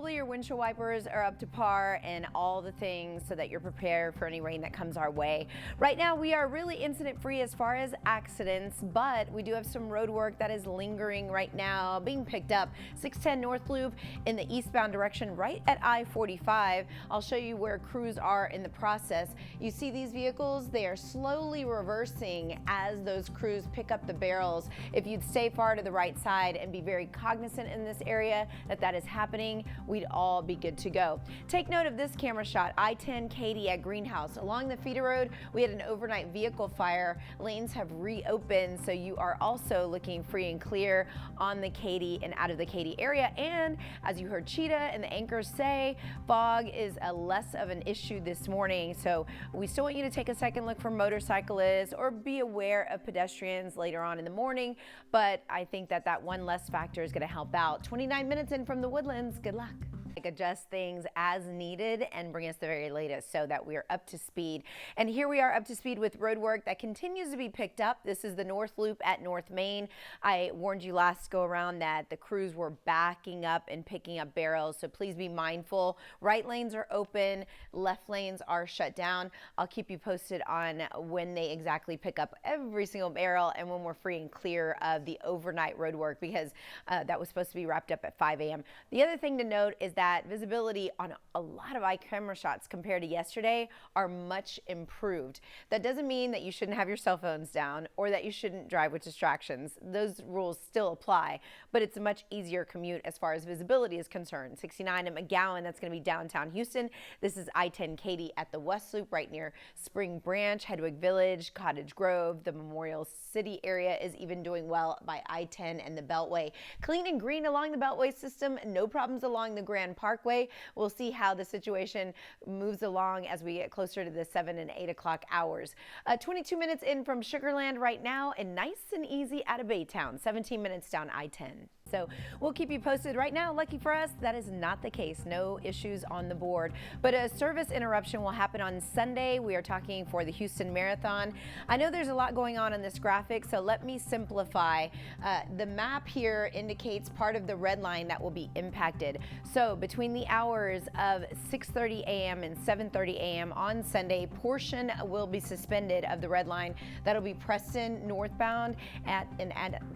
hopefully your windshield wipers are up to par and all the things so that you're prepared for any rain that comes our way. Right now we are really incident free as far as accidents, but we do have some road work that is lingering right now, being picked up 610 North Loop in the eastbound direction right at I-45. I'll show you where crews are in the process. You see these vehicles, they are slowly reversing as those crews pick up the barrels. If you'd stay far to the right side and be very cognizant in this area that is happening, we'd all be good to go. Take note of this camera shot, I-10 Katy at Greenhouse. Along the feeder road, we had an overnight vehicle fire. Lanes have reopened, so you are also looking free and clear on the Katy and out of the Katy area. And as you heard Cheetah and the anchors say, fog is less of an issue this morning. So we still want you to take a second look for motorcyclists or be aware of pedestrians later on in the morning. But I think that one less factor is going to help out. 29 minutes in from the Woodlands. Good luck. Adjust things as needed and bring us the very latest so that we're up to speed. And here we are up to speed with road work that continues to be picked up. This is the North Loop at North Main. I warned you last go around that the crews were backing up and picking up barrels, so please be mindful. Right lanes are open, left lanes are shut down. I'll keep you posted on when they exactly pick up every single barrel and when we're free and clear of the overnight road work, because that was supposed to be wrapped up at 5 a.m. The other thing to note is that visibility on a lot of camera shots compared to yesterday are much improved. That doesn't mean that you shouldn't have your cell phones down or that you shouldn't drive with distractions. Those rules still apply, but it's a much easier commute as far as visibility is concerned. 69 at McGowan, that's going to be downtown Houston. This is I-10 Katy at the West Loop right near Spring Branch, Hedwig Village, Cottage Grove. The Memorial City area is even doing well by I-10 and the Beltway. Clean and green along the Beltway system, no problems along the Grand Parkway. We'll see how the situation moves along as we get closer to the 7 and 8 o'clock hours. 22 minutes in from Sugarland right now and nice and easy out of Baytown, 17 minutes down I-10. So we'll keep you posted. Right now, lucky for us, that is not the case. No issues on the board. But a service interruption will happen on Sunday. We are talking for the Houston Marathon. I know there's a lot going on this graphic, so let me simplify. The map here indicates part of the red line that will be impacted. So between the hours of 6:30 a.m. and 7:30 a.m. on Sunday, portion will be suspended of the red line. That'll be Preston northbound at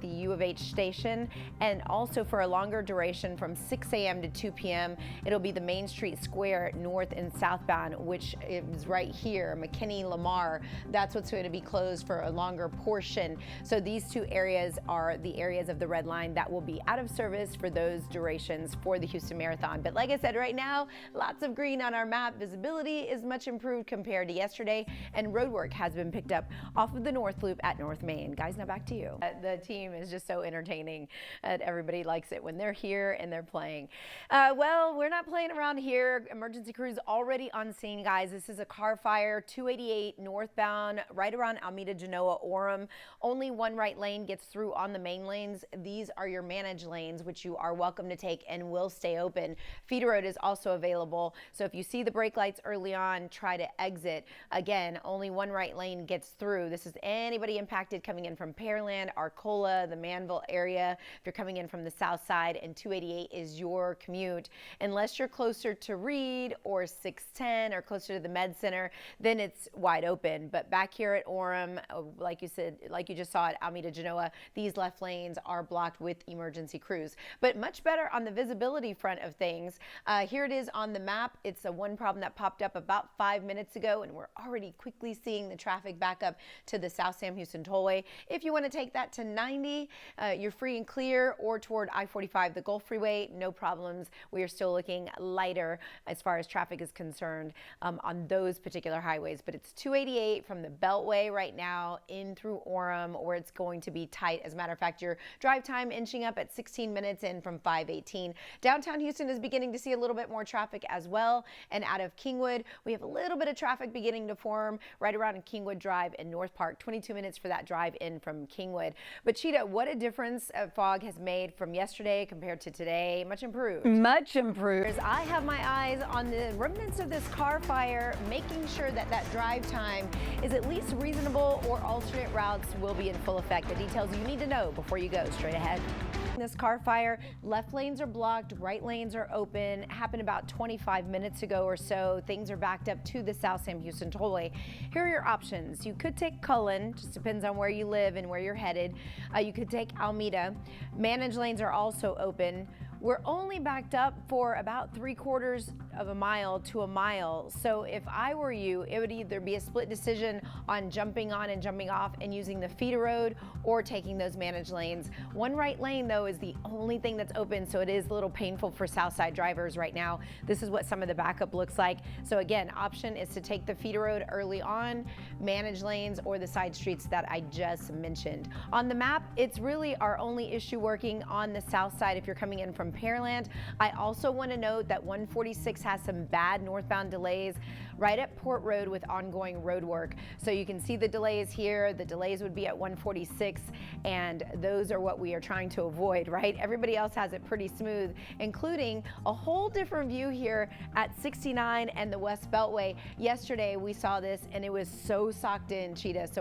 the U of H station, and also for a longer duration from 6 a.m. to 2 p.m. It'll be the Main Street Square north and southbound, which is right here, McKinney, Lamar. That's what's going to be closed for a longer portion. So these two areas are the areas of the red line that will be out of service for those durations for the Houston Marathon. But like I said, right now, lots of green on our map. Visibility is much improved compared to yesterday, and road work has been picked up off of the North Loop at North Main. Guys, now back to you. The team is just so entertaining. Everybody likes it when they're here and they're playing. Well, we're not playing around here. Emergency crews already on scene, guys. This is a car fire, 288 northbound, right around Alameda, Genoa, Orem. Only one right lane gets through on the main lanes. These are your managed lanes, which you are welcome to take and will stay open. Feeder road is also available. So if you see the brake lights early on, try to exit. Again, only one right lane gets through. This is anybody impacted coming in from Pearland, Arcola, the Manville area. If you're coming in from the south side, and 288 is your commute. Unless you're closer to Reed or 610 or closer to the Med Center, then it's wide open. But back here at Orem, like you said, like you just saw at Alameda, Genoa, these left lanes are blocked with emergency crews. But much better on the visibility front of things. Here it is on the map. It's one problem that popped up about 5 minutes ago, and we're already quickly seeing the traffic back up to the South Sam Houston Tollway. If you want to take that to 90, you're free and clear, or toward I-45, the Gulf Freeway, no problems. We are still looking lighter as far as traffic is concerned on those particular highways. But it's 288 from the Beltway right now in through Orem, where it's going to be tight. As a matter of fact, your drive time inching up at 16 minutes in from 518. Downtown Houston is beginning to see a little bit more traffic as well. And out of Kingwood, we have a little bit of traffic beginning to form right around Kingwood Drive in North Park. 22 minutes for that drive in from Kingwood. But Cheetah, what a difference fog has made from yesterday compared to today. Much improved. Much improved. I have my eyes on the remnants of this car fire, making sure that drive time is at least reasonable, or alternate routes will be in full effect. The details you need to know before you go. Straight ahead. This car fire, left lanes are blocked, right lanes are open. Happened about 25 minutes ago or so. Things are backed up to the South Sam Houston Tollway. Here are your options. You could take Cullen, just depends on where you live and where you're headed. You could take Alameda. Managed lanes are also open. We're only backed up for about 3/4 of a mile to a mile. So if I were you, it would either be a split decision on jumping on and jumping off and using the feeder road or taking those managed lanes. One right lane though is the only thing that's open, so it is a little painful for Southside drivers right now. This is what some of the backup looks like. So again, option is to take the feeder road early on, managed lanes, or the side streets that I just mentioned. On the map, it's really our only issue working on the south side if you're coming in from Pearland. I also want to note that 146 has some bad northbound delays right at Port Road with ongoing road work. So you can see the delays here. The delays would be at 146, and those are what we are trying to avoid, right? Everybody else has it pretty smooth, including a whole different view here at 69 and the West Beltway. Yesterday we saw this and it was so socked in, Cheetah. So